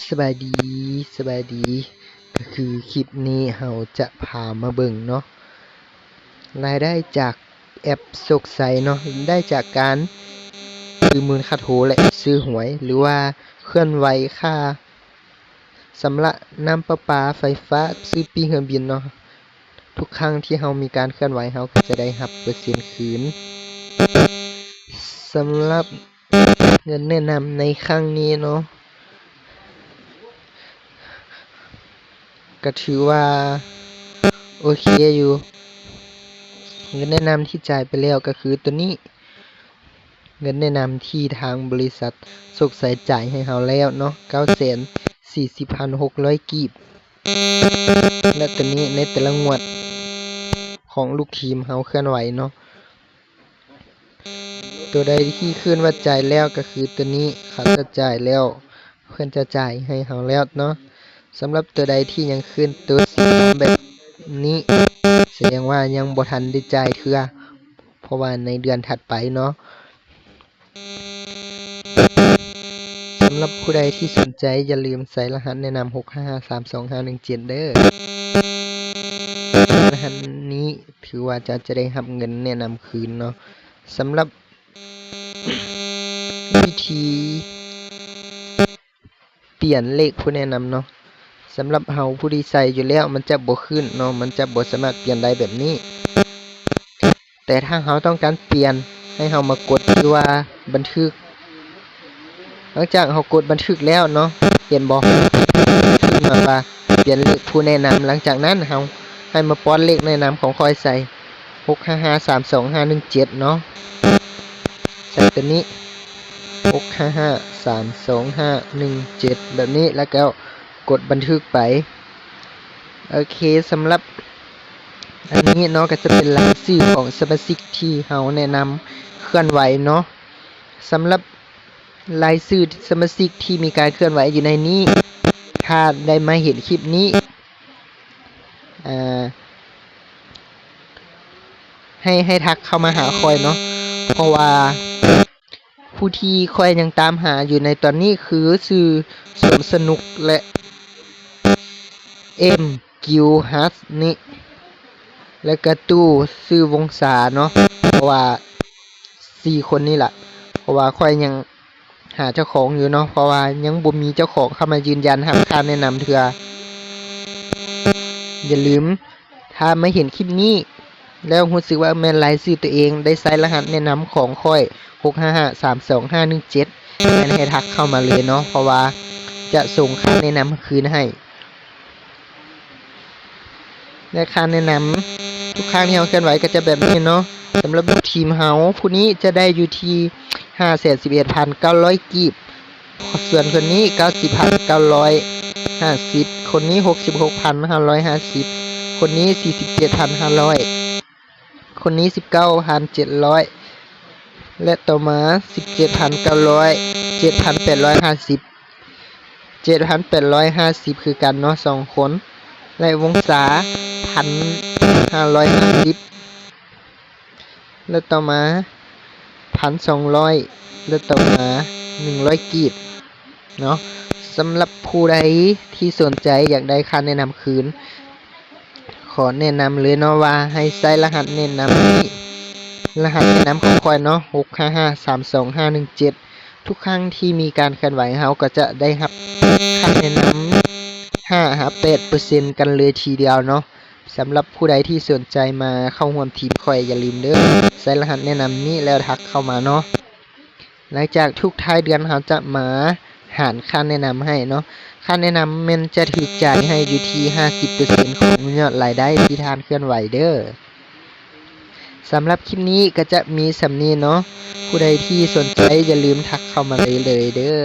สบายดีสบายดีก็คือคลิปนี้เราจะพามาเบิ่งเนาะรายได้จากแอปโชคไสเนาะได้จากการซื้อมูลค่าโทรและซื้อหวยหรือว่าเคลื่อนไหวค่าชำระน้ำประปาไฟฟ้าซื้อปีเครื่องบินเนาะทุกครั้งที่เรามีการเคลื่อนไหวเราก็จะได้รับเปอร์เซ็นต์คืนสำหรับเงินแนะนำในครั้งนี้เนาะก็ถือว่าโอเคอยู่เงินแนะนำที่จ่ายไปแล้วก็คือตัวนี้เงินแนะนำที่ทางบริษัทโชคไสจ่ายให้เราแล้วเนาะ 940,600 กีบและตัวนี้ในแต่ละงวดของลูกทีมเราเคลื่อนไหวเนาะตัวใดที่ขึ้นว่าจ่ายแล้วก็คือตัวนี้เขาจะจ่ายแล้วเพื่อนจะจ่ายให้เราแล้วเนาะสำหรับตัวใดที่ยังขึ้นตัวสีแบบนี้แสดงว่ายังบ่ทันได้จ่ายเทื่อเพราะว่าในเดือนถัดไปเนาะสำหรับผู้ใดที่สนใจอย่าลืมใส่รหัสแนะนำ6553251 เด้อรหัสนี้ถือว่าจะได้รับเงินแนะนำคืนเนาะสำหรับวิธีเปลี่ยนเลขผู้แนะนำเนาะสำหรับเฮาผู้ที่ใส่อยู่แล้วมันจะบ่ขึ้นเนาะมันจะบ่สามารถเปลี่ยนได้แบบนี้แต่ถ้าเฮาต้องการเปลี่ยนให้เฮามากดที่ว่าบันทึกหลังจากเฮากดบันทึกแล้วเนาะเห็นบ่ขึ้นมาว่าเปลี่ยนเลขผู้แนะนำหลังจากนั้นเฮาให้มาป้อนเลขแนะนำของคอยใส่6553251 เนาะใส่ตัวนี้6553251 แบบนี้แล้วก็กดบันทึกไปโอเคสำหรับอันนี้เนาะก็จะเป็นรายชื่อของสมาชิกที่เฮาแนะนำเคลื่อนไหวเนาะสำหรับรายชื่อสมาชิกที่มีการเคลื่อนไหวอยู่ในนี้ถ้าได้มาเห็นคลิปนี้ให้ทักเข้ามาหาคอยเนาะเพราะว่าผู้ที่คอยยังตามหาอยู่ในตอนนี้คือชื่อสมสนุกและกิวฮัสนี่และก็ตู้ชื่อวงศาเนาะเพราะว่า4คนนี้แหละเพราะว่าคอยยังหาเจ้าของอยู่เนาะเพราะว่ายังบ่มีเจ้าของเข้ามายืนยันรับการแนะนำเทื่ออย่าลืมถ้าไม่เห็นคลิปนี้แล้วรู้สึกว่าแม่นรายชื่อตัวเองได้ใส่รหัสแนะนำของค่อย6553251 ให้ทักเข้ามาเลยเนาะเพราะว่าจะส่งค่าแนะนำคืนให้และค่าแนะนำทุกครั้งที่เราเคลื่อนไหวก็จะแบบนี้เนาะสำหรับทีมเฮาผู้นี้จะได้อยู่ที่ 511,900 กีบส่วนคนนี้ 90,950 คนนี้ 66,550 คนนี้ 47,500 คนนี้ 19,700 และต่อมา 17,900 7,850 7,850 คือกันเนาะ2คนและวงศา 1,550 และต่อมา 1,200 และต่อมา100 กีบเนาะสำหรับผู้ใดที่สนใจอยากได้ค่าแนะนำคืนขอแนะนำเลยเนาะว่าให้ใส่รหัสแนะนำนี้รหัสแนะนำของคอยเนาะ6553251 ทุกครั้งที่มีการเคลื่อนไหวเฮาก็จะได้รับค่าแนะนำ5-8% กันเลยทีเดียวเนาะสำหรับผู้ใดที่สนใจมาเข้าร่วมทีมคอยอย่าลืมเด้อใส่รหัสแนะนำนี้แล้วทักเข้ามาเนาะหลังจากทุกท้ายเดือนเราจะมาหารค่าแนะนำให้เนาะค่าแนะนำมันจะถูกจ่ายให้อยู่ที่ 50% ของยอดรายได้ที่ทานเคลื่อนไหวเด้อสำหรับคลิปนี้ก็จะมีสำนี้เนาะผู้ใดที่สนใจอย่าลืมทักเข้ามาเลยเด้อ